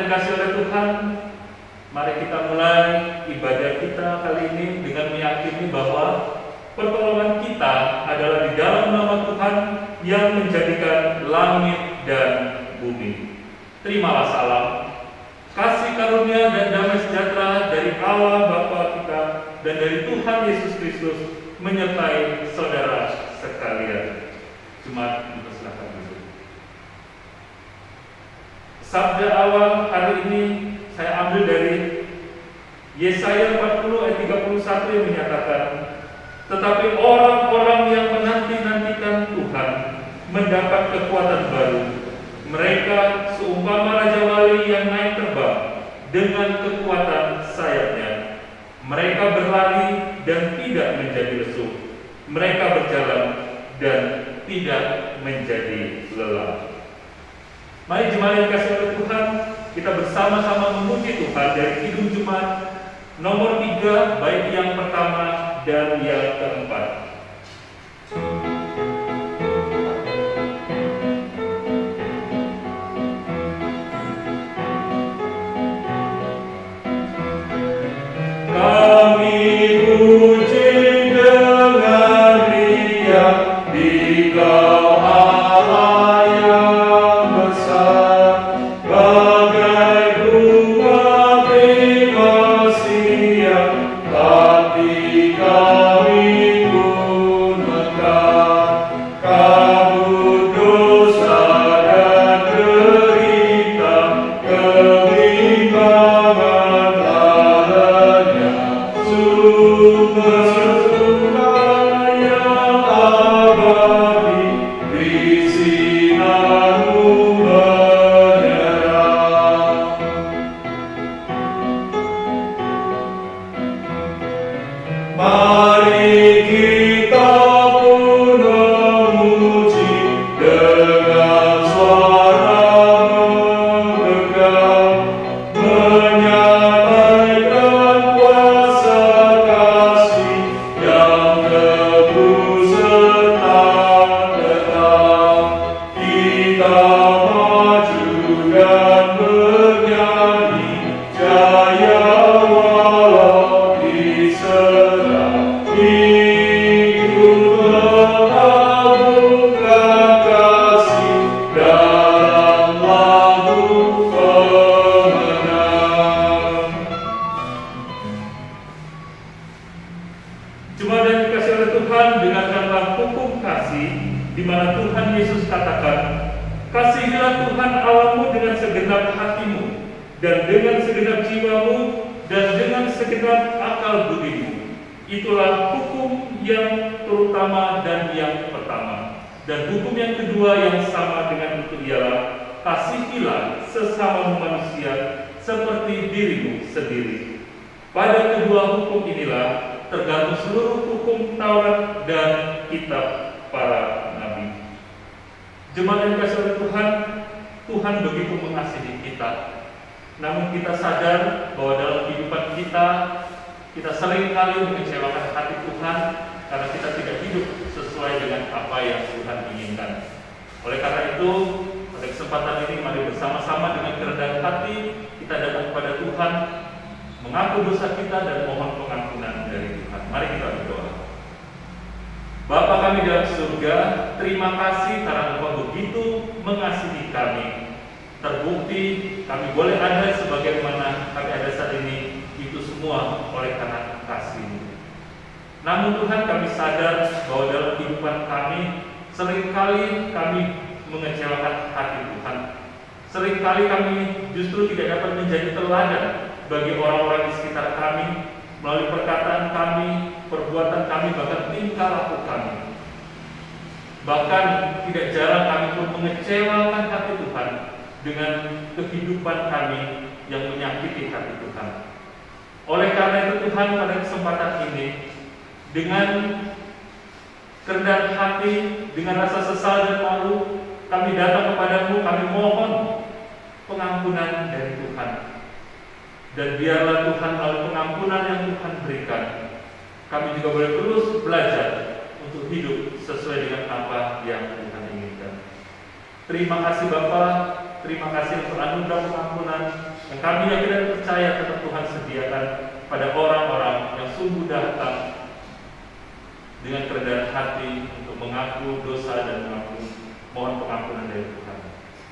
yang dikasih oleh Tuhan, mari kita mulai ibadah kita kali ini dengan meyakini bahwa pertolongan kita adalah di dalam nama Tuhan yang menjadikan langit dan bumi. Terimalah salam, kasih karunia dan damai sejahtera dari Allah Bapa kita dan dari Tuhan Yesus Kristus menyertai saudara sekalian. Jemaat dipersilakan dulu. Sabda awal hari ini saya ambil dari Yesaya 40 ayat 31 yang menyatakan, tetapi orang-orang yang menanti-nantikan Tuhan mendapat kekuatan baru. Mereka seumpama raja wali yang naik terbang dengan kekuatan sayapnya. Mereka berlari dan tidak menjadi lesu. Mereka berjalan dan tidak menjadi lelah. Mari jemaat yang dikasihi oleh Tuhan, kita bersama-sama memuji Tuhan dari Kidung Jemaat nomor 3, baik yang pertama dan yang keempat. Kami puji dengan riang di Kau Allah yang besar, bagai bunga primasi yang hati kami pun mekar. Kabut dosa dan derita, kebimbangan lalanya, sumber yang abadi, beri sinar-Mu menyerah. Mari kita pun memuji dengan suara megah, menyampaikan kuasa kasih yang tebus serta tetap. Kita maju dan bernyanyi, jaya walau diserang. Ikut mengagunkan kasih dalam lagu pemenang. Jemaat yang dikasihi oleh Tuhan, dengarkanlah hukum kasih di mana Tuhan Yesus katakan, kasihilah Tuhan Allahmu dengan segenap hatimu dan dengan segenap jiwamu dan dengan segenap akal budimu. Itulah hukum yang terutama dan yang pertama. Dan hukum yang kedua yang sama dengan itu ialah, kasihilah sesama manusia seperti dirimu sendiri. Pada kedua hukum inilah tergantung seluruh hukum Taurat dan kitab para nabi. Jemaat yang dikasihi oleh Tuhan, Tuhan begitu mengasihi kita. Namun kita sadar bahwa dalam kehidupan kita seringkali mengecewakan hati Tuhan karena kita tidak hidup sesuai dengan apa yang Tuhan inginkan. Oleh karena itu, pada kesempatan ini mari bersama-sama dengan kerendahan hati kita datang kepada Tuhan, mengaku dosa kita dan mohon pengampunan dari Tuhan. Mari kita berdoa. Bapa kami dalam surga, terima kasih karena Engkau begitu mengasihi kami. Terbukti kami boleh ada sebagaimana kami ada saat ini, itu semua oleh karena kasih-Mu. Namun Tuhan, kami sadar bahwa dalam kehidupan kami seringkali kami mengecewakan hati Tuhan. Seringkali kami justru tidak dapat menjadi teladan bagi orang-orang di sekitar kami melalui perkataan kami, perbuatan kami, bahkan tingkah laku kami. Bahkan tidak jarang kami pun mengecewakan hati Tuhan dengan kehidupan kami yang menyakiti hati Tuhan. Oleh karena itu Tuhan, pada kesempatan ini dengan kerendahan hati, dengan rasa sesal dan malu, kami datang kepadamu, kami mohon pengampunan dari Tuhan. Dan biarlah Tuhan melalui pengampunan yang Tuhan berikan, kami juga boleh terus belajar untuk hidup sesuai dengan apa yang Tuhan inginkan. Terima kasih Bapa, terima kasih untuk anugerah pengampunan. yang kami yakin dan percaya tetap Tuhan sediakan pada orang-orang yang sungguh datang dengan kerendahan hati untuk mengaku dosa dan mohon pengampunan dari Tuhan.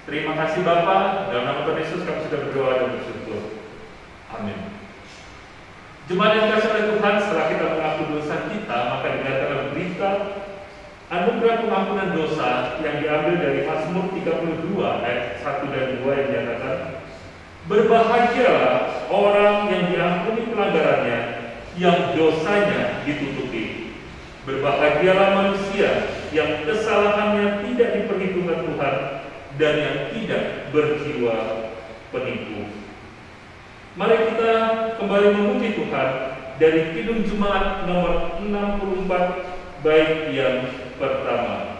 Terima kasih Bapa, dalam nama Tuhan Yesus kami sudah berdoa dan bersyukur. Amin. Jemaat yang dikasihi oleh Tuhan, setelah kita mengaku dosa kita, maka dengarkanlah berita anugerah pengampunan dosa yang diambil dari Mazmur 32 ayat 1 dan 2 yang dinyatakan, berbahagialah orang yang diampuni pelanggarannya, yang dosanya ditutupi. Berbahagialah manusia yang kesalahannya tidak diperhitungkan Tuhan dan yang tidak berjiwa penipu. Mari kita kembali memuji Tuhan dari Kidung Jemaat nomor 64 bait yang pertama.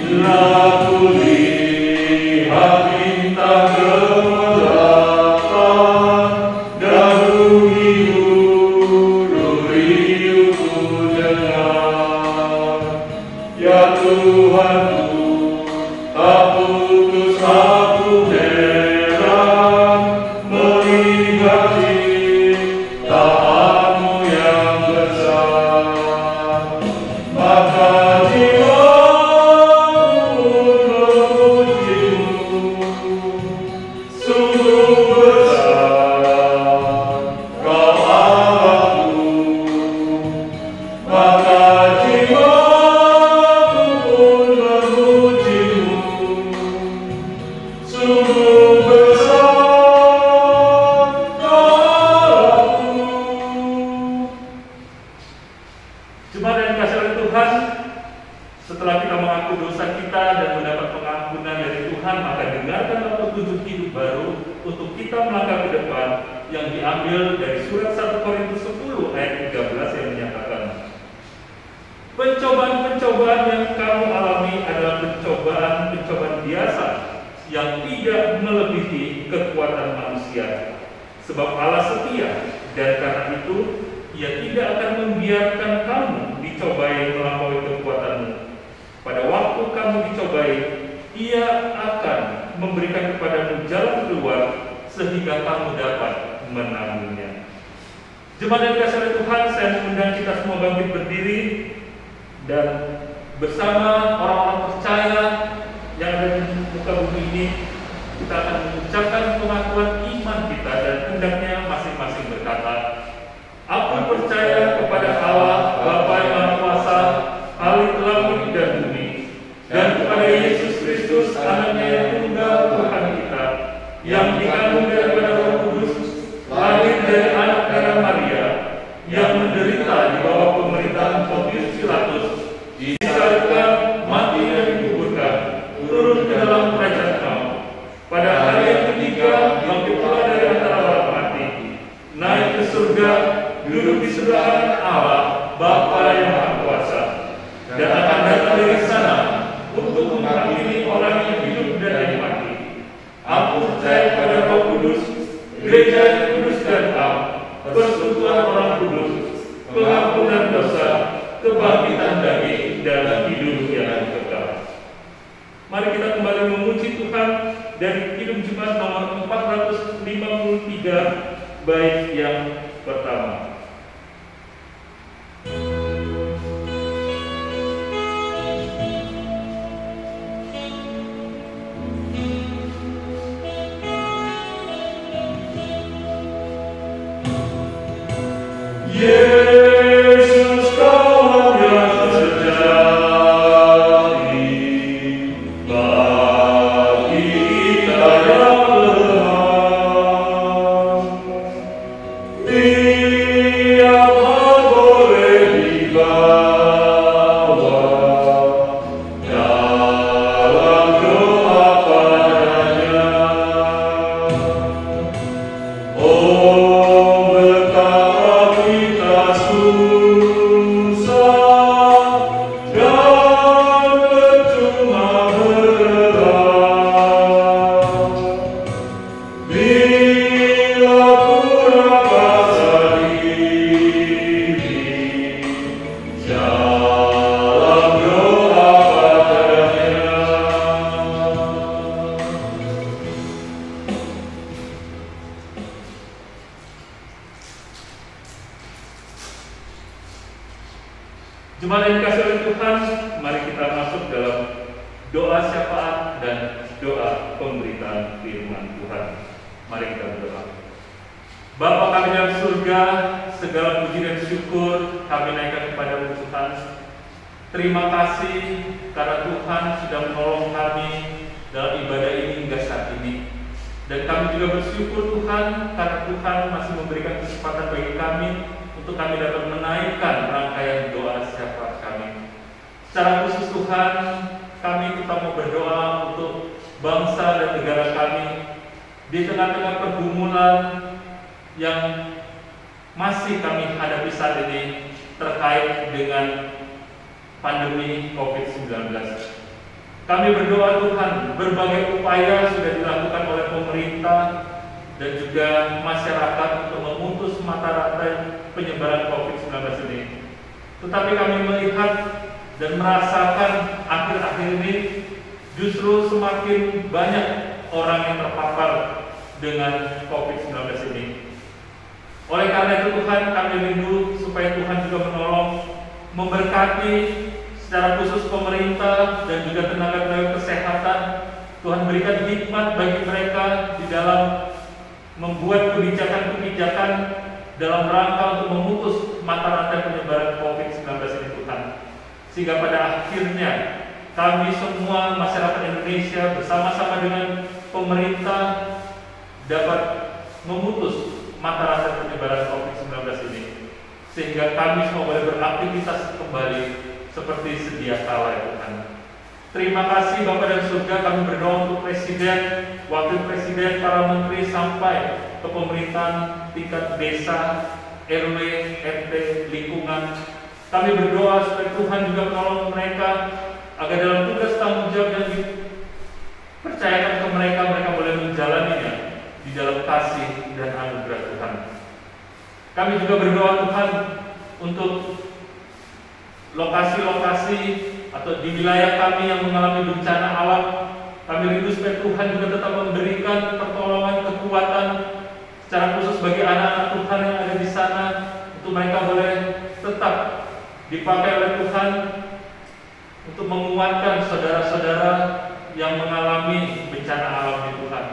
Bila ku lihat bintang gemerlap dan riuh ku dengar, ya Tuhanku, tak putus aku heran melihat ciptaanmu yang besar. Maka setelah kita mengaku dosa kita dan mendapat pengampunan dari Tuhan, maka dengarkanlah petunjuk hidup baru untuk kita melangkah ke depan yang diambil dari surat 1 Korintus 10 ayat 13 yang menyatakan, pencobaan-pencobaan yang kamu alami adalah pencobaan-pencobaan biasa yang tidak melebihi kekuatan manusia. Sebab Allah setia, dan karena itu Ia tidak akan membiarkan kamu dicobai melampaui kekuatanmu. Pada waktu kamu dicobai, Ia akan memberikan kepadamu jalan keluar sehingga kamu dapat menanggungnya. Jemaat yang dikasihi oleh Tuhan, saya mengundang kita semua bangkit berdiri dan bersama orang-orang percaya yang ada di muka bumi ini, kita akan mengucapkan pengakuan iman kita dan hendaknya masing-masing berkata, aku percaya kepada Allah Bapa yang Maha Kuasa, Ahli langit dan bumi, dan kepada Yesus Kristus, Anaknya yang tunggal Tuhan kita, yang dikandung daripada Roh Kudus, lahir dari anak darah Maria, yang menderita di bawah pemerintahan Pontius Pilatus, disalibkan, mati dan dikuburkan, turun ke dalam kerajaan maut. Pada hari yang ketiga, bangkit pula dari antara orang mati, naik ke surga, duduk di sebelah kanan Allah, Bapa yang Maha Kuasa, dan akan datang dari sana untuk menghakimi orang yang hidup dan yang mati. Aku percaya pada Roh Kudus, gereja yang kudus dan am, persekutuan orang kudus, pengampunan dosa, kebangkitan daging, dan hidup yang kekal. Mari kita kembali memuji Tuhan dari Kidung Jemaat nomor 453 bait yang pertama. Yesus kawan yang sejati, bagi kita yang lemah, Jemaat yang dikasihi oleh Tuhan, mari kita masuk dalam doa syafaat dan doa pemberitaan firman Tuhan. Mari kita berdoa. Bapa kami dalam surga, segala puji dan syukur kami naikkan kepada Tuhan. Terima kasih karena Tuhan sudah menolong kami dalam ibadah ini hingga saat ini. Dan kami juga bersyukur Tuhan karena Tuhan masih memberikan kesempatan bagi kami untuk kami dapat menaikkan rangkaian doa syafaat kami. Secara khusus Tuhan, kami tetap mau berdoa untuk bangsa dan negara kami di tengah-tengah pergumulan yang masih kami hadapi saat ini terkait dengan pandemi COVID-19. Kami berdoa Tuhan, berbagai upaya sudah dilakukan oleh pemerintah dan juga masyarakat untuk memutus mata rantai penyebaran COVID-19 ini. Tetapi kami melihat dan merasakan akhir-akhir ini justru semakin banyak orang yang terpapar dengan COVID-19 ini. Oleh karena itu Tuhan, kami rindu supaya Tuhan juga menolong, memberkati secara khusus pemerintah dan juga tenaga-tenaga kesehatan. Tuhan berikan hikmat bagi mereka di dalam membuat kebijakan-kebijakan dalam rangka untuk memutus mata rantai penyebaran COVID-19 ini Tuhan. Sehingga pada akhirnya kami semua masyarakat Indonesia bersama-sama dengan pemerintah dapat memutus mata rantai penyebaran COVID-19 ini. Sehingga kami semua boleh beraktivitas kembali seperti sedia kala ya Tuhan. Terima kasih Bapa dan surga, kami berdoa untuk Presiden, Wakil Presiden, para Menteri sampai ke pemerintahan tingkat desa, RW, RT, lingkungan. Kami berdoa supaya Tuhan juga menolong mereka agar dalam tugas tanggung jawab yang dipercayakan ke mereka, mereka boleh menjalaninya di dalam kasih dan anugerah Tuhan. Kami juga berdoa Tuhan untuk lokasi-lokasi atau di wilayah kami yang mengalami bencana alam. Kami rindu supaya Tuhan juga tetap memberikan pertolongan, kekuatan secara khusus bagi anak-anak Tuhan yang ada di sana, untuk mereka boleh tetap dipakai oleh Tuhan untuk menguatkan saudara-saudara yang mengalami bencana alam di Tuhan,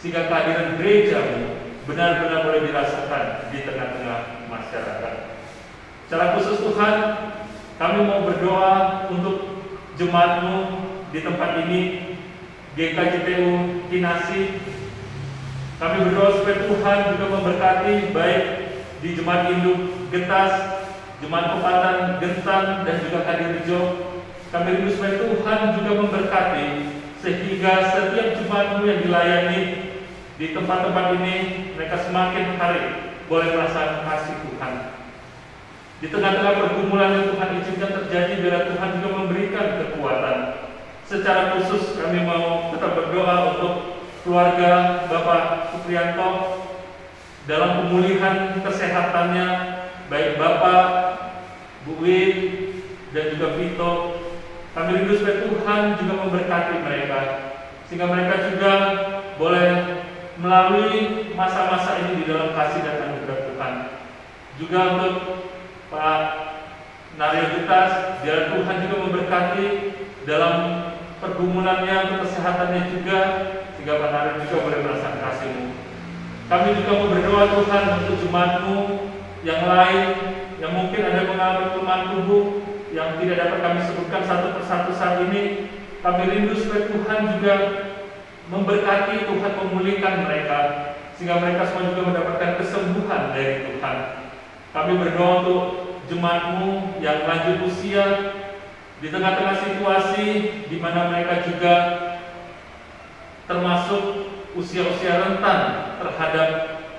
sehingga kehadiran gereja-Mu benar-benar boleh dirasakan di tengah-tengah masyarakat. Secara khusus Tuhan, kami mau berdoa untuk jemaat-Mu di tempat ini, GKJPU Kinasi. Kami berdoa supaya Tuhan juga memberkati baik di jemaat induk Getas, jemaat Pepatan, Gentan, dan juga Kadirejo. Kami rindu supaya Tuhan juga memberkati sehingga setiap jemaat-Mu yang dilayani di tempat-tempat ini, mereka semakin hari boleh merasakan kasih Tuhan. Di tengah-tengah pergumulan yang Tuhan izinkan terjadi, biar Tuhan juga memberikan kekuatan. Secara khusus kami mau tetap berdoa untuk keluarga Bapak Supriyanto dalam pemulihan kesehatannya, baik Bapak, Bu Win, dan juga Vito. Kami rindu supaya Tuhan juga memberkati mereka, sehingga mereka juga boleh melalui masa-masa ini di dalam kasih dan anugerah Tuhan. Juga untuk Pak Nario Getas, biar Tuhan juga memberkati dalam pergumulannya, untuk kesehatannya juga, sehingga Pak Nario juga boleh merasakan kasih-Mu. Kami juga mau berdoa Tuhan untuk jemaat-Mu yang lain, yang mungkin ada mengalami kelemahan tubuh yang tidak dapat kami sebutkan satu persatu saat ini. Kami rindu supaya Tuhan juga memberkati, Tuhan memulihkan mereka, sehingga mereka semua juga mendapatkan kesembuhan dari Tuhan. Kami berdoa untuk jemaat-Mu yang lanjut usia, di tengah-tengah situasi di mana mereka juga termasuk usia-usia rentan terhadap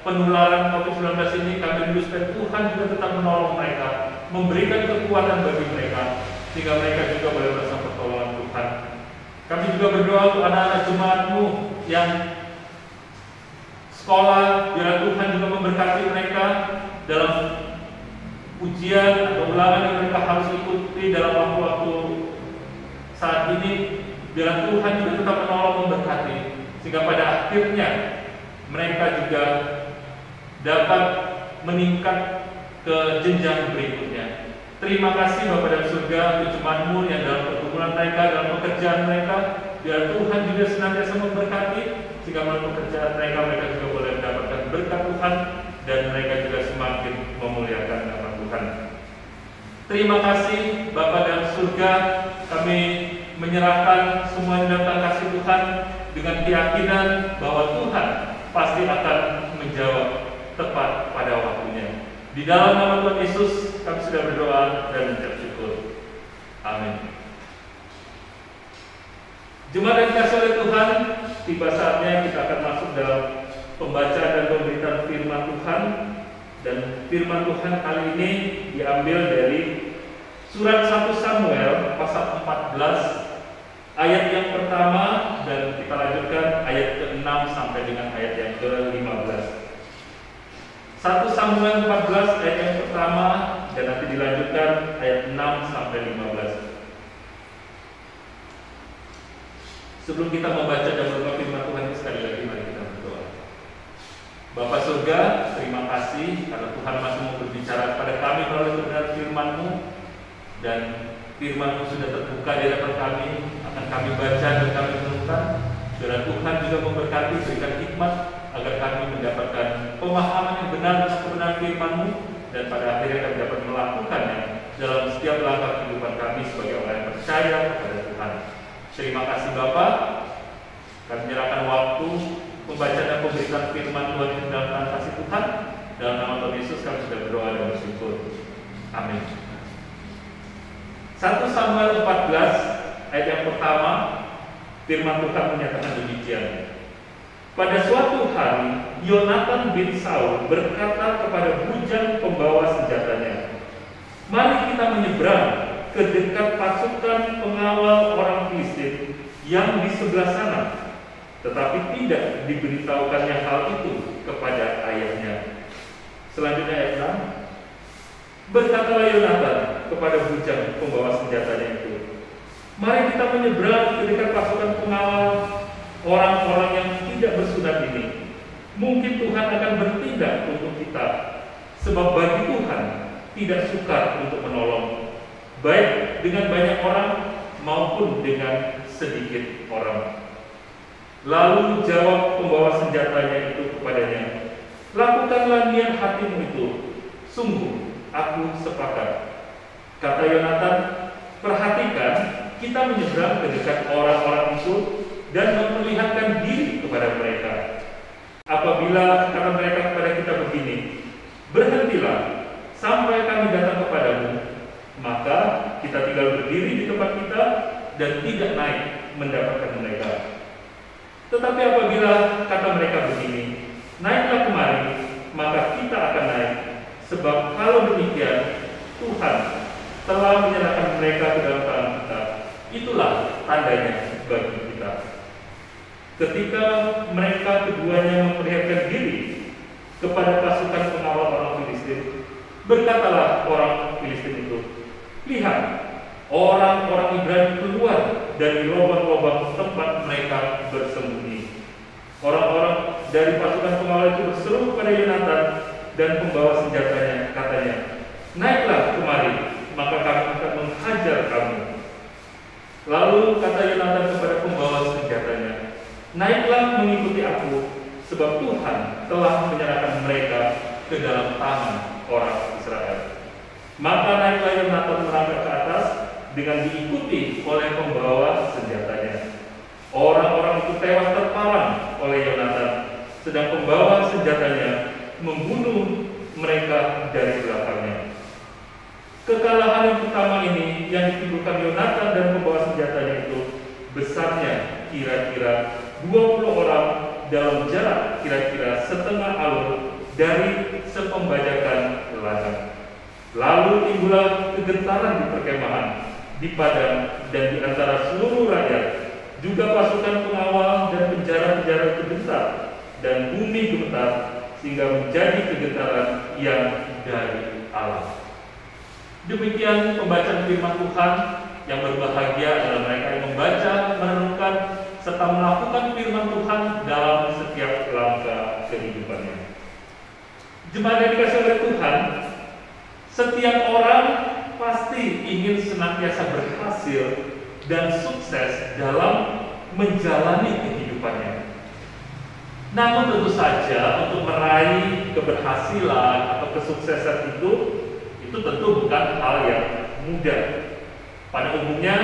penularan COVID-19 ini. Kami rindu supaya Tuhan juga tetap menolong mereka, memberikan kekuatan bagi mereka, sehingga mereka juga boleh merasa pertolongan Tuhan. Kami juga berdoa untuk anak-anak jemaat-Mu yang sekolah, biar Tuhan juga memberkati mereka dalam ujian atau ulangan yang mereka harus ikuti dalam waktu-waktu saat ini. Biar Tuhan juga tetap menolong, memberkati, sehingga pada akhirnya mereka juga dapat meningkat ke jenjang berikutnya. Terima kasih Bapa dalam surga untuk jemaat-Mu yang dalam pergumulan mereka, dalam pekerjaan mereka, biar Tuhan juga senantiasa memberkati, sehingga melalui pekerjaan mereka juga boleh mendapatkan berkat Tuhan, dan mereka juga semakin memuliakan nama Tuhan. Terima kasih Bapa dalam surga, kami menyerahkan semua di dalam kasih Tuhan dengan keyakinan bahwa Tuhan pasti akan menjawab tepat pada waktunya. Di dalam nama Tuhan Yesus kami sudah berdoa dan mengucap syukur. Amin. Jemaat yang dikasihi oleh Tuhan, tiba saatnya kita akan masuk dalam pembacaan dan pemberitaan firman Tuhan. Dan firman Tuhan kali ini diambil dari surat 1 Samuel pasal 14 ayat yang pertama, dan kita lanjutkan ayat ke-6 sampai dengan ayat yang ke-15. 1 Samuel 14 ayat yang pertama, dan nanti dilanjutkan ayat 6 sampai 15. Sebelum kita membaca dan berdoa firman Tuhan, sekali lagi mari kita berdoa. Bapa surga, terima kasih karena Tuhan masih mau berbicara kepada kami melalui kebenaran firman-Mu, dan firman-Mu sudah terbuka di hadapan kami, akan kami baca dan kami renungkan. Biar Tuhan juga memberkati, berikan hikmat agar kami mendapatkan pemahaman yang benar tentang kebenaran firman-Mu, dan pada akhirnya kami dapat melakukannya dalam setiap langkah kehidupan kami sebagai orang yang percaya kepada Tuhan. Terima kasih Bapa. Kami menyerahkan waktu membaca dan pemberitaan firman Tuhan yang dalam kasih Tuhan. Dalam nama Tuhan Yesus kami sudah berdoa dan bersyukur. Amin. 1 Samuel 14 ayat yang pertama, firman Tuhan menyatakan demikian. Pada suatu hari, Yonatan bin Saul berkata kepada bujang pembawa senjatanya, "Mari kita menyeberang ke dekat pasukan pengawal orang Filistin yang di sebelah sana." Tetapi tidak diberitahukannya hal itu kepada ayahnya. Selanjutnya ayat 6. Berkatalah Yonatan kepada bujang pembawa senjatanya itu, "Mari kita menyeberang ke dekat pasukan pengawal orang-orang yang tidak bersunat ini. Mungkin Tuhan akan bertindak untuk kita, sebab bagi Tuhan tidak sukar untuk menolong, baik dengan banyak orang maupun dengan sedikit orang." Lalu jawab pembawa senjatanya itu kepadanya, "Lakukanlah niat hatimu itu, sungguh aku sepakat." Kata Yonatan, "Perhatikan, kita menyeberang ke dekat orang-orang itu dan memperlihatkan diri kepada mereka. Apabila kata mereka kepada kita begini, 'Berhentilah sampai kami datang kepadamu,' maka kita tinggal berdiri di tempat kita dan tidak naik mendapatkan mereka. Tetapi apabila kata mereka begini, 'Naiklah kemari,' maka kita akan naik, sebab kalau demikian Tuhan telah menyerahkan mereka ke dalam tangan kita. Itulah tandanya bagi kita." Ketika mereka keduanya memperlihatkan diri kepada pasukan pengawal orang Filistin, berkatalah orang Filistin itu, "Lihat, orang-orang Ibrani keluar dari lubang-lubang tempat mereka bersembunyi." Orang-orang dari pasukan pengawal itu berseru kepada Yonatan dan pembawa senjatanya, katanya, "Naiklah kemari, maka kami akan menghajar kamu." Lalu kata Yonatan kepada pembawa senjatanya, "Naiklah mengikuti aku, sebab Tuhan telah menyerahkan mereka ke dalam tangan orang Israel." Maka naiklah Yonatan merangkak ke atas dengan diikuti oleh pembawa senjatanya. Orang-orang itu tewas terpalang oleh Yonatan, sedang pembawa senjatanya membunuh mereka dari belakangnya. Kekalahan yang pertama ini yang ditimbulkan Yonatan dan pembawa senjatanya itu besarnya kira-kira 20 orang dalam jarak kira-kira setengah alur dari sepembajakan ladang. Lalu timbullah kegentaran di perkemahan, di padang, dan di antara seluruh rakyat. Juga pasukan pengawal dan penjara-penjara itu gentar, dan bumi gemetar, sehingga menjadi kegentaran yang dari Allah. Demikian pembacaan firman Tuhan. Yang berbahagia adalah mereka yang membaca, merenungkan, serta melakukan firman Tuhan dalam setiap langkah kehidupannya. Jemaat yang dikasihi oleh Tuhan, setiap orang pasti ingin senantiasa berhasil dan sukses dalam menjalani kehidupannya. Namun tentu saja untuk meraih keberhasilan atau kesuksesan itu tentu bukan hal yang mudah. Pada umumnya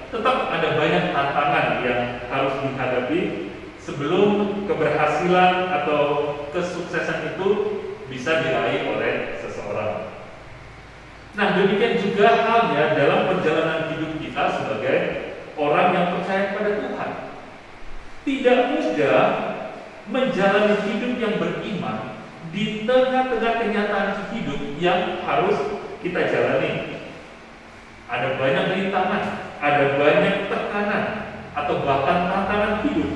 tetap ada banyak tantangan yang harus dihadapi sebelum keberhasilan atau kesuksesan itu bisa diraih oleh seseorang. Nah, demikian juga halnya dalam perjalanan hidup kita sebagai orang yang percaya pada Tuhan. Tidak mudah menjalani hidup yang beriman di tengah-tengah kenyataan hidup yang harus kita jalani. Ada banyak rintangan, ada banyak tekanan, atau bahkan tantangan hidup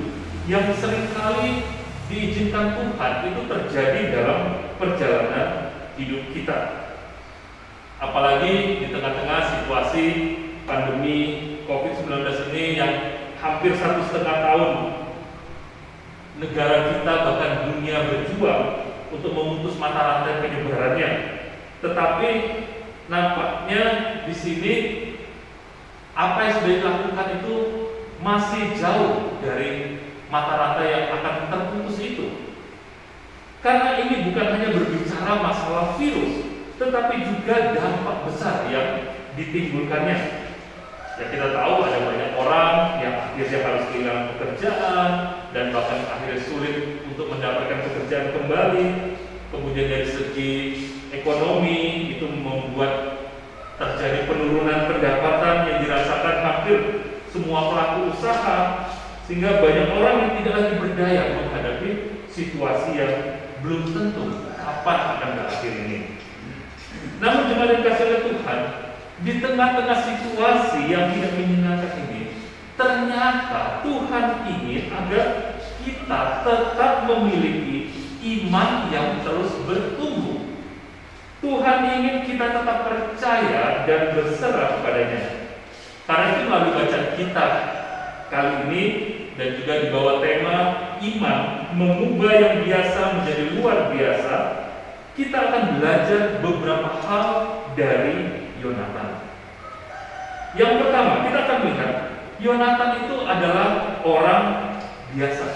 yang seringkali diizinkan Tuhan itu terjadi dalam perjalanan hidup kita. Apalagi di tengah-tengah situasi pandemi COVID-19 ini yang hampir 1,5 tahun negara kita bahkan dunia berjuang untuk memutus mata rantai penyebarannya. Tetapi nampaknya di sini apa yang sudah dilakukan itu masih jauh dari mata rantai yang akan terputus itu. Karena ini bukan hanya berbicara masalah virus, tetapi juga dampak besar yang ditimbulkannya. Ya, kita tahu ada banyak orang yang akhirnya harus kehilangan pekerjaan dan bahkan akhirnya sulit untuk mendapatkan pekerjaan kembali. Kemudian dari segi ekonomi itu membuat terjadi penurunan pendapatan yang dirasakan hampir semua pelaku usaha, sehingga banyak orang yang tidak lagi berdaya menghadapi situasi yang belum tentu kapan akan berakhir ini. Namun jemaat yang dikasihi oleh Tuhan, di tengah-tengah situasi yang tidak menyenangkan ini, ternyata Tuhan ingin agar kita tetap memiliki iman yang terus bertumbuh. Tuhan ingin kita tetap percaya dan berserah kepadanya. Karena itu melalui bacaan kita kali ini dan juga di bawah tema iman mengubah yang biasa menjadi luar biasa, kita akan belajar beberapa hal dari Yonatan. Yang pertama, kita akan melihat Yonatan itu adalah orang biasa.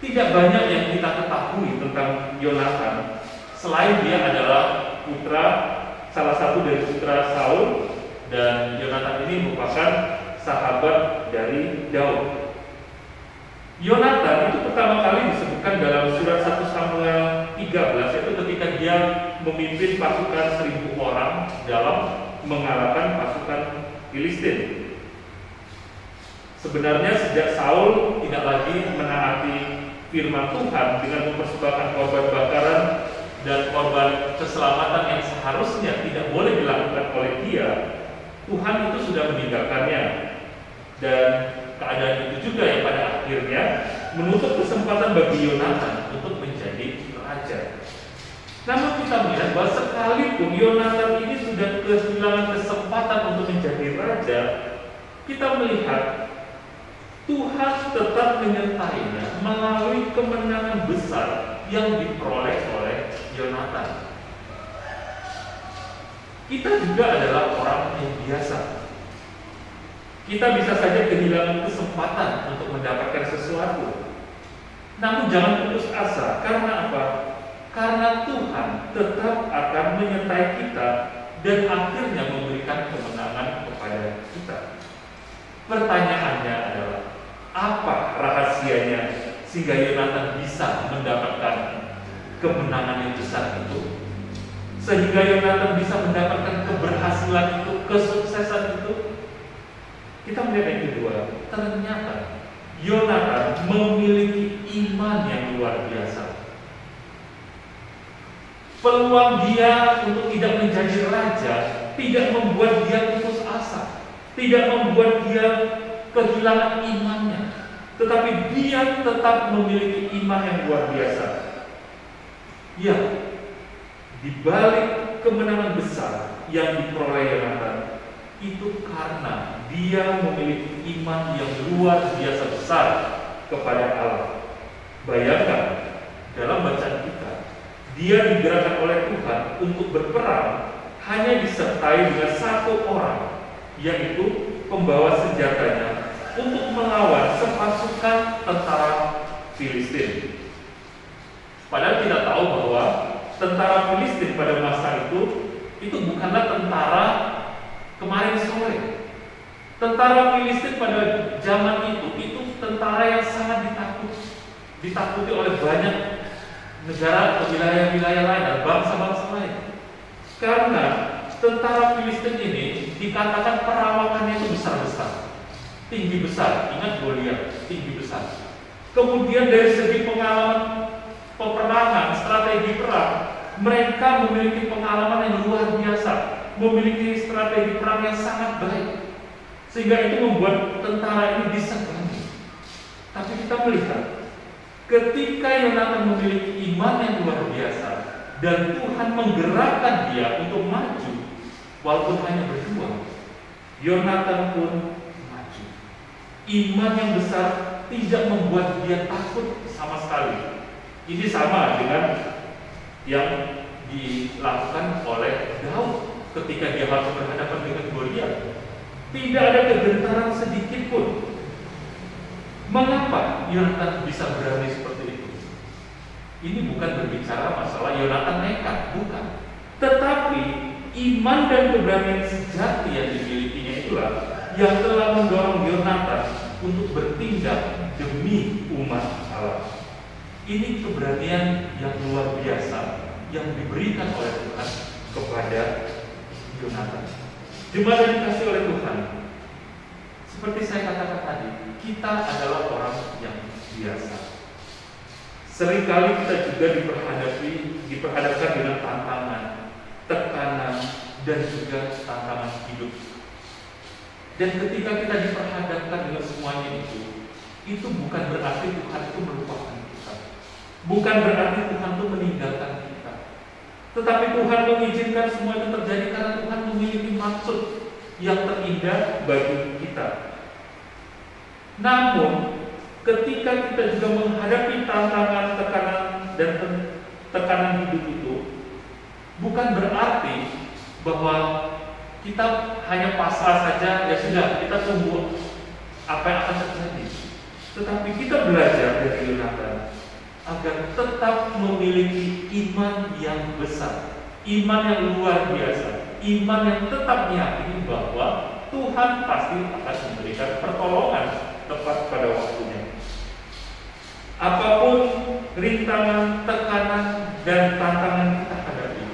Tidak banyak yang kita ketahui tentang Yonatan selain dia adalah salah satu dari putra Saul, dan Yonatan ini merupakan sahabat dari Daud. Yonatan itu pertama kali disebutkan dalam surat 1 Samuel 13, yaitu ketika dia memimpin pasukan 1.000 orang dalam mengalahkan pasukan Filistin. Sebenarnya sejak Saul tidak lagi menaati firman Tuhan dengan mempersembahkan korban bakaran dan korban keselamatan yang seharusnya tidak boleh dilakukan oleh dia, Tuhan itu sudah meninggalkannya. Dan keadaan itu juga yang pada akhirnya menutup kesempatan bagi Yonatan untuk menjadi raja. Namun kita melihat bahwa sekalipun Yonatan ini sudah kehilangan kesempatan untuk menjadi raja, kita melihat Tuhan tetap menyertainya melalui kemenangan besar yang diperoleh oleh Yonatan. Kita juga adalah orang yang biasa. Kita bisa saja kehilangan kesempatan untuk mendapatkan sesuatu. Namun jangan putus asa. Karena apa? Karena Tuhan tetap akan menyertai kita dan akhirnya memberikan kemenangan kepada kita. Pertanyaannya adalah, apa rahasianya sehingga Yonatan bisa mendapatkan kemenangan yang besar itu? Sehingga Yonatan bisa mendapatkan keberhasilan itu, kesuksesan itu? Kita melihat yang kedua, ternyata Yonatan memiliki iman yang luar biasa. Peluang dia untuk tidak menjadi raja tidak membuat dia putus asa, tidak membuat dia kehilangan imannya, tetapi dia tetap memiliki iman yang luar biasa. Ya, di balik kemenangan besar yang diperoleh Yonatan, itu karena dia memiliki iman yang luar biasa besar kepada Allah. Bayangkan, dalam bacaan kita, Dia digerakkan oleh Tuhan untuk berperang hanya disertai dengan satu orang, yaitu pembawa senjatanya untuk melawan sepasukan tentara Filistin. Padahal kita tahu bahwa tentara Filistin pada masa itu bukanlah tentara kemarin sore. Tentara Filistin pada zaman itu tentara yang sangat ditakuti oleh banyak negara atau wilayah-wilayah lain dan bangsa-bangsa lain. Karena tentara Filistin ini dikatakan perawakannya itu besar-besar, tinggi besar. Ingat Goliat, tinggi besar. Kemudian dari segi pengalaman peperangan, strategi perang, mereka memiliki pengalaman yang luar biasa, memiliki strategi perang yang sangat baik, sehingga itu membuat tentara ini disegani. Tapi kita melihat ketika Yonatan memiliki iman yang luar biasa dan Tuhan menggerakkan dia untuk maju, walaupun hanya berdua, Yonatan pun maju. Iman yang besar tidak membuat dia takut sama sekali. Ini sama dengan yang dilakukan oleh Daud ketika dia harus berhadapan dengan Goliat. Tidak ada kegentaran sedikit pun. Mengapa Yonatan bisa berani seperti itu? Ini bukan berbicara masalah Yonatan nekat, bukan. Tetapi iman dan keberanian sejati yang dimilikinya itulah yang telah mendorong Yonatan untuk bertindak demi umat Allah. Ini keberanian yang luar biasa yang diberikan oleh Tuhan kepada Yonatan. Jemaat yang dikasihi oleh Tuhan, seperti saya katakan tadi, kita adalah orang yang biasa. Seringkali kita juga diperhadapkan dengan tantangan, tekanan, dan juga tantangan hidup. Dan ketika kita diperhadapkan dengan semuanya itu bukan berarti Tuhan itu melupakan kita. Bukan berarti Tuhan itu meninggalkan kita. Tetapi Tuhan mengizinkan semua itu terjadi karena Tuhan memiliki maksud yang terindah bagi kita. Namun, ketika kita juga menghadapi tantangan, tekanan, dan tekanan hidup itu, bukan berarti bahwa kita hanya pasrah saja, ya sudah, kita tunggu apa yang akan terjadi. Tetapi kita belajar dari Yonatan agar tetap memiliki iman yang besar, iman yang luar biasa, iman yang tetap meyakini bahwa Tuhan pasti akan memberikan pertolongan tepat pada waktunya. Apapun rintangan, tekanan, dan tantangan kita hadapi,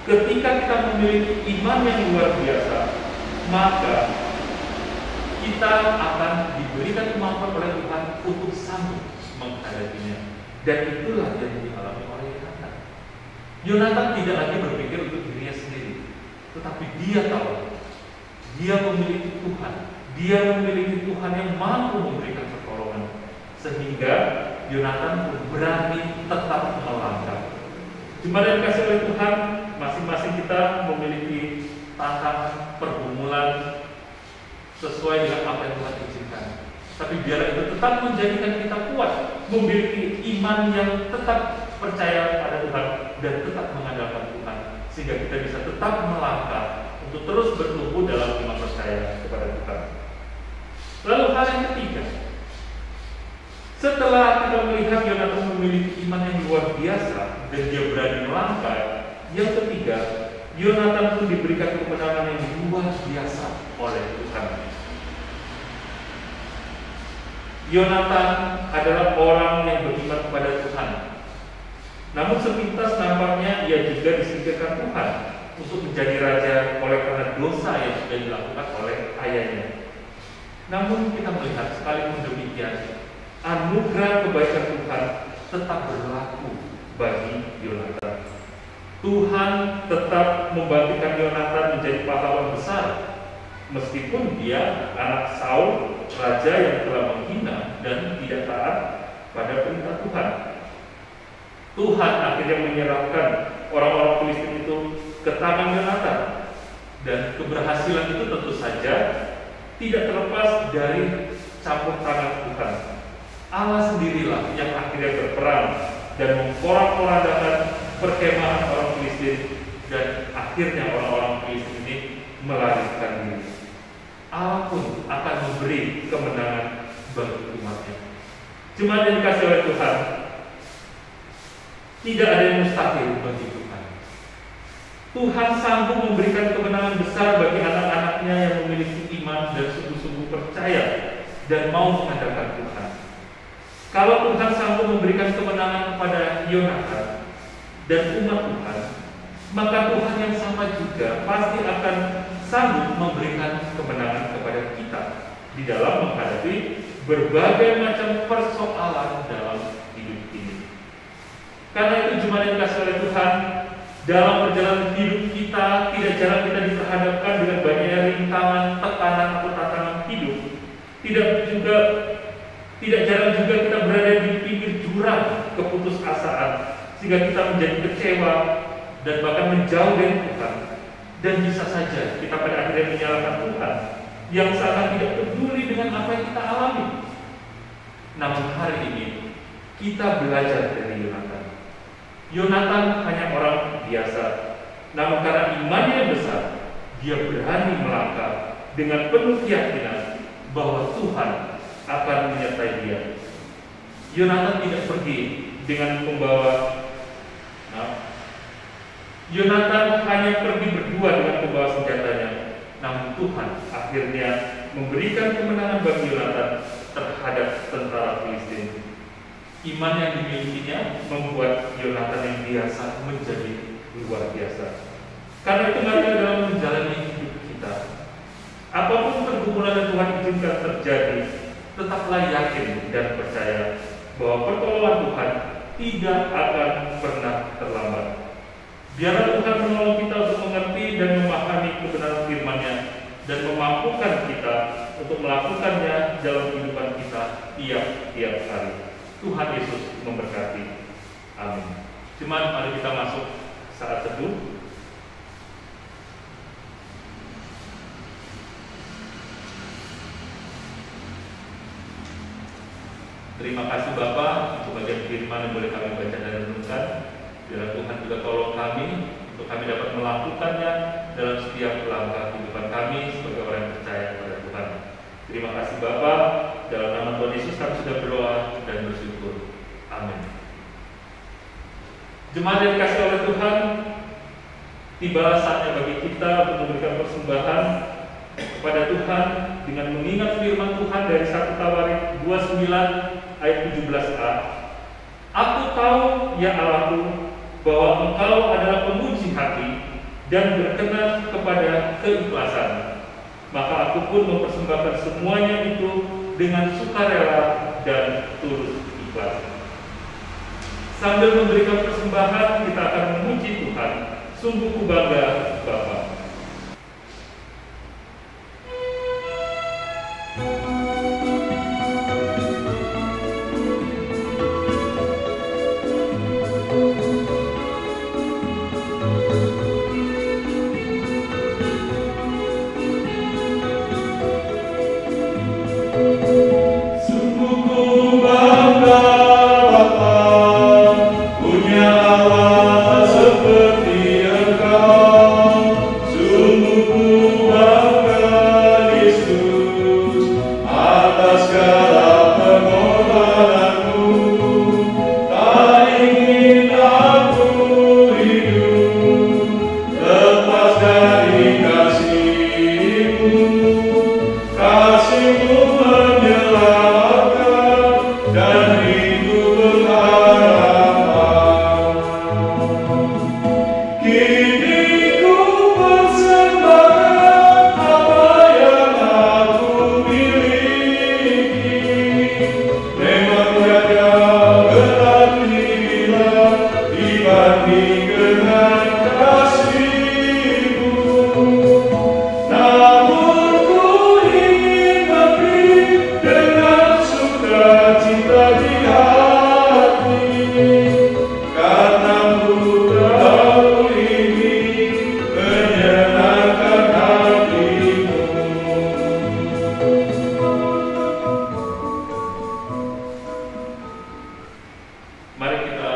ketika kita memiliki iman yang luar biasa, maka kita akan diberikan kemampuan oleh Tuhan untuk sanggup menghadapinya. Dan itulah yang dialami oleh Yonatan. Yonatan tidak lagi berpikir untuk dirinya sendiri, tetapi dia tahu dia memiliki Tuhan. Dia memiliki Tuhan yang mampu memberikan pertolongan, sehingga Yonatan pun berani tetap melangkah. Jemaat yang dikasihi oleh Tuhan, masing-masing kita memiliki tantangan, pergumulan sesuai dengan apa yang Tuhan izinkan. Tapi biarlah itu tetap menjadikan kita kuat, memiliki iman yang tetap percaya pada Tuhan dan tetap mengandalkan Tuhan, sehingga kita bisa tetap melangkah untuk terus bertumbuh dalam iman percaya kepada Tuhan. Lalu hal yang ketiga, setelah kita melihat Yonatan memiliki iman yang luar biasa dan dia berani melangkah, yang ketiga, Yonatan pun diberikan kemenangan yang luar biasa oleh Tuhan. Yonatan adalah orang yang beriman kepada Tuhan. Namun sepintas nampaknya ia juga disingkirkan Tuhan untuk menjadi raja oleh karena dosa yang sudah dilakukan oleh ayahnya. Namun kita melihat sekalipun demikian, anugerah kebaikan Tuhan tetap berlaku bagi Yonatan. Tuhan tetap membangkitkan Yonatan menjadi pahlawan besar, meskipun dia anak Saul, raja yang telah menghina dan tidak taat pada perintah Tuhan. Tuhan akhirnya menyerahkan orang-orang Filistin itu ke tangan Yonatan, dan keberhasilan itu tentu saja tidak terlepas dari campur tangan Tuhan. Allah sendirilah yang akhirnya berperan dan memporak-porandakan perkemahan orang Filistin, dan akhirnya orang-orang Filistin ini melarikan diri. Allah pun akan memberi kemenangan bagi umatnya. Jemaat yang dikasihi oleh Tuhan, tidak ada yang mustahil bagi Tuhan. Tuhan sanggup memberikan kemenangan besar bagi anak-anaknya yang memiliki iman dan sungguh-sungguh percaya dan mau mengandalkan Tuhan. Kalau Tuhan sanggup memberikan kemenangan kepada Yonatan dan umat Tuhan, maka Tuhan yang sama juga pasti akan sanggup memberikan kemenangan kepada kita di dalam menghadapi berbagai macam persoalan dalam hidup ini. Karena itu jemaat yang dikasihi oleh Tuhan, dalam perjalanan hidup kita tidak jarang kita diperhadapkan dengan banyaknya rintangan, tekanan atau tantangan hidup. Tidak jarang juga kita berada di pinggir jurang keputusasaan, sehingga kita menjadi kecewa dan bahkan menjauh dari Tuhan. Dan bisa saja kita pada akhirnya menyalahkan Tuhan yang sangat tidak peduli dengan apa yang kita alami. Namun hari ini kita belajar dari Yonatan. Yonatan hanya orang biasa, namun karena imannya yang besar, dia berani melangkah dengan penuh keyakinan bahwa Tuhan akan menyertai dia. Yonatan tidak pergi dengan membawa Yonatan hanya pergi berdua dengan membawa senjatanya. Namun Tuhan akhirnya memberikan kemenangan bagi Yonatan terhadap tentara Filistin. Iman yang dimilikinya membuat Yonatan yang biasa menjadi luar biasa. Karena itu mari dalam menjalani hidup kita, apapun pergumulan yang Tuhan izinkan terjadi, tetaplah yakin dan percaya bahwa pertolongan Tuhan tidak akan pernah terlambat. Biarlah Tuhan menolong kita untuk mengerti dan memahami kebenaran firman-Nya dan memampukan kita untuk melakukannya dalam kehidupan kita tiap-tiap hari. Tuhan Yesus memberkati. Amin. Jemaat, mari kita masuk saat teduh. Terima kasih Bapak untuk bagian firman yang boleh kami baca dan renungkan. Biarlah Tuhan juga tolong kami untuk kami dapat melakukannya dalam setiap langkah kehidupan kami sebagai orang yang percaya kepada Tuhan. Terima kasih Bapa. Dalam nama Tuhan Yesus kami sudah berdoa dan bersyukur. Amin. Jemaat yang dikasihi oleh Tuhan, tibalah saatnya bagi kita untuk memberikan persembahan kepada Tuhan dengan mengingat firman Tuhan dari 1 Tawarik 29 ayat 17a. Aku tahu ya Allahku bahwa Engkau adalah pemuji hati dan berkenan kepada keikhlasan. Maka aku pun mempersembahkan semuanya itu dengan sukarela dan tulus ikhlas. Sambil memberikan persembahan, kita akan memuji Tuhan. Sungguh ku bangga Bapa. Mari kita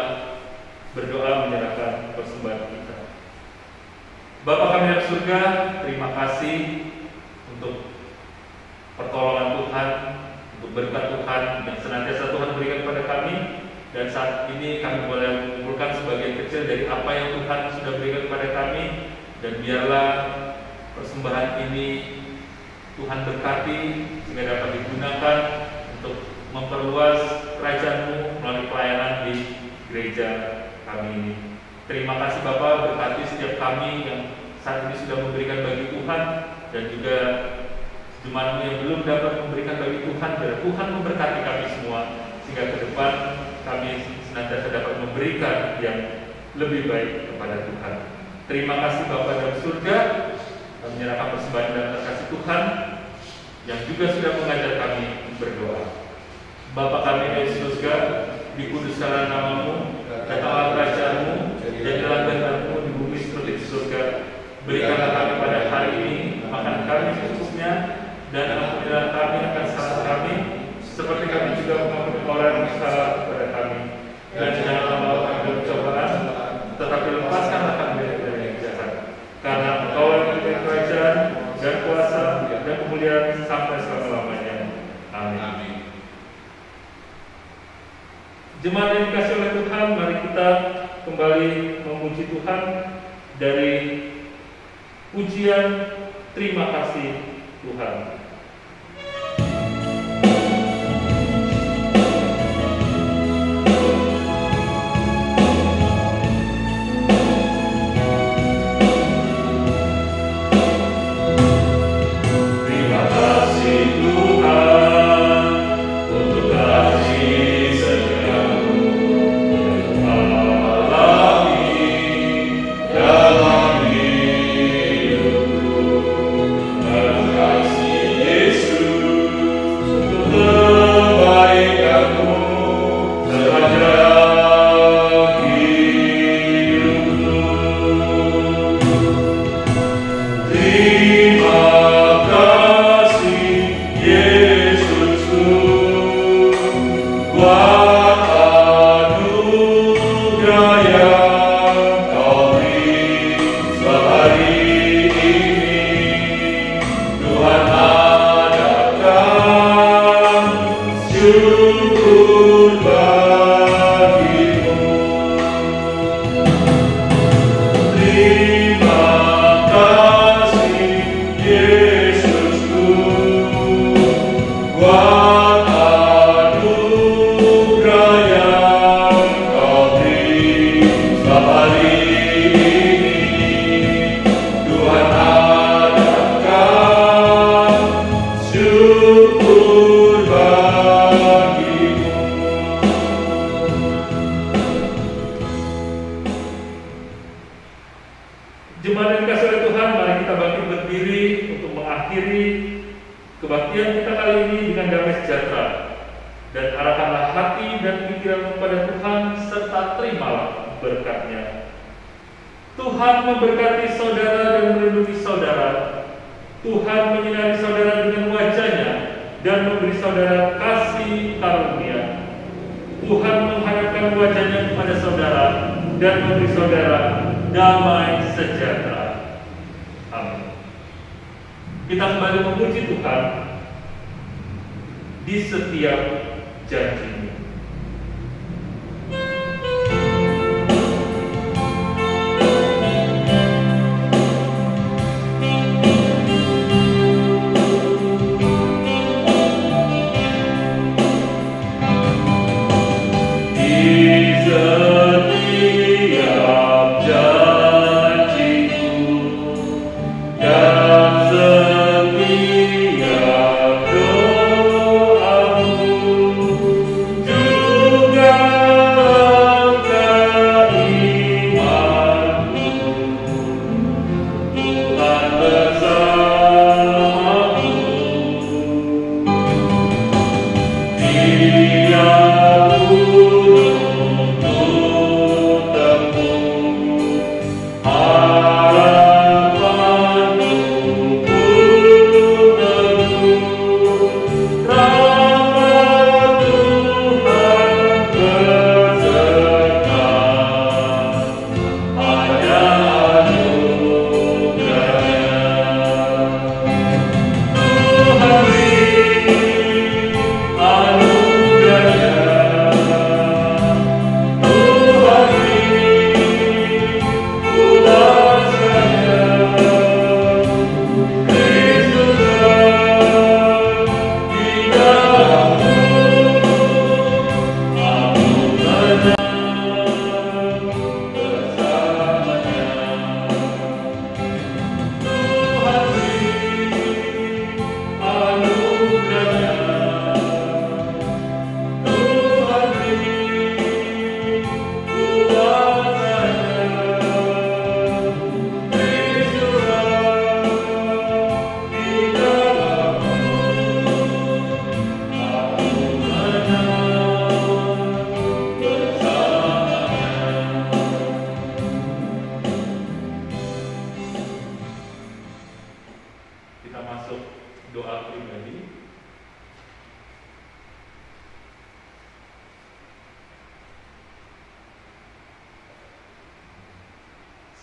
berdoa menyerahkan persembahan kita. Bapa kami yang surga, terima kasih untuk pertolongan Tuhan, untuk berkat Tuhan yang senantiasa Tuhan berikan kepada kami. Dan saat ini kami boleh mengumpulkan sebagian kecil dari apa yang Tuhan sudah berikan kepada kami. Dan biarlah persembahan ini Tuhan berkati sehingga dapat digunakan untuk memperluas kerajaan-Mu melalui pelayanan di gereja kami ini. Terima kasih Bapak, berkati setiap kami yang saat ini sudah memberikan bagi Tuhan, dan juga jemaat-Mu yang belum dapat memberikan bagi Tuhan. Biar Tuhan memberkati kami semua sehingga ke depan kami senantiasa dapat memberikan yang lebih baik kepada Tuhan. Terima kasih Bapa dalam surga. Kami menyerahkan persembahan dan kasih Tuhan yang juga sudah mengajar kami berdoa. Bapa kami di surga, dikuduskanlah nama-Mu, datanglah kerajaan-Mu, jadilah kehendak-Mu di bumi seperti di surga. Berikanlah kami pada hari ini makan kami secukupnya, dan ampunilah kami akan salah kami, seperti kami juga mengampuni orang yang bersalah kepada kami. Dan janganlah membawa kami dalam cobaan, tetapi lepaskanlah kami dari yang jahat. Karena Engkau yang memiliki kerajaan dan kuasa dan kemuliaan sampai selama-lamanya. Amin. Jemaat yang dikasihi oleh Tuhan, mari kita kembali memuji Tuhan dari pujian terima kasih Tuhan. Jemaat yang dikasihi oleh Tuhan, mari kita bangkit berdiri untuk mengakhiri kebaktian kita kali ini dengan damai sejahtera. Dan arahkanlah hati dan pikiran kepada Tuhan, serta terimalah berkat-Nya. Tuhan memberkati saudara dan melindungi saudara. Tuhan menyinari saudara dengan wajah-Nya dan memberi saudara kasih karunia. Tuhan menghadapkan wajah-Nya kepada saudara dan memberi saudara damai sejahtera. Amin. Kita kembali memuji Tuhan di setiap janji-Nya.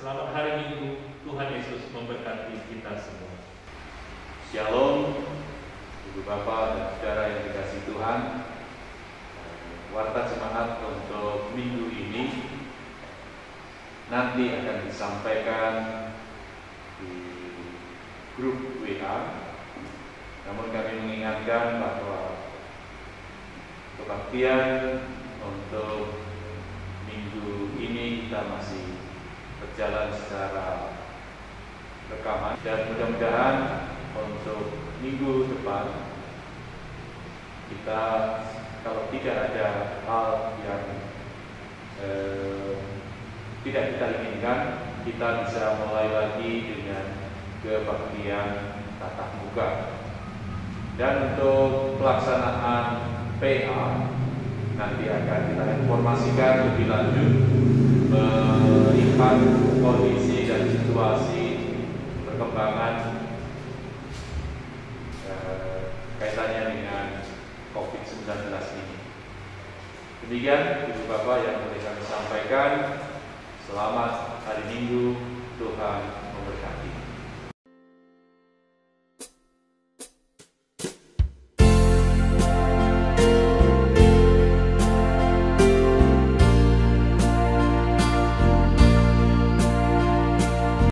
Selamat hari Minggu, Tuhan Yesus memberkati kita semua. Shalom, Ibu Bapak dan Saudara yang dikasihi Tuhan. Warta semangat untuk minggu ini nanti akan disampaikan di grup WA. Namun kami mengingatkan bahwa kebaktian untuk minggu ini kita masih berjalan secara rekaman, dan mudah-mudahan untuk minggu depan kita, kalau tidak ada hal yang tidak kita inginkan, kita bisa mulai lagi dengan kebaktian tatap muka. Dan untuk pelaksanaan PA nanti akan kita informasikan lebih lanjut melihat kondisi dan situasi perkembangan kaitannya dengan COVID-19 ini. Demikian Ibu Bapak yang boleh kami sampaikan. Selamat hari Minggu, Tuhan memberkati.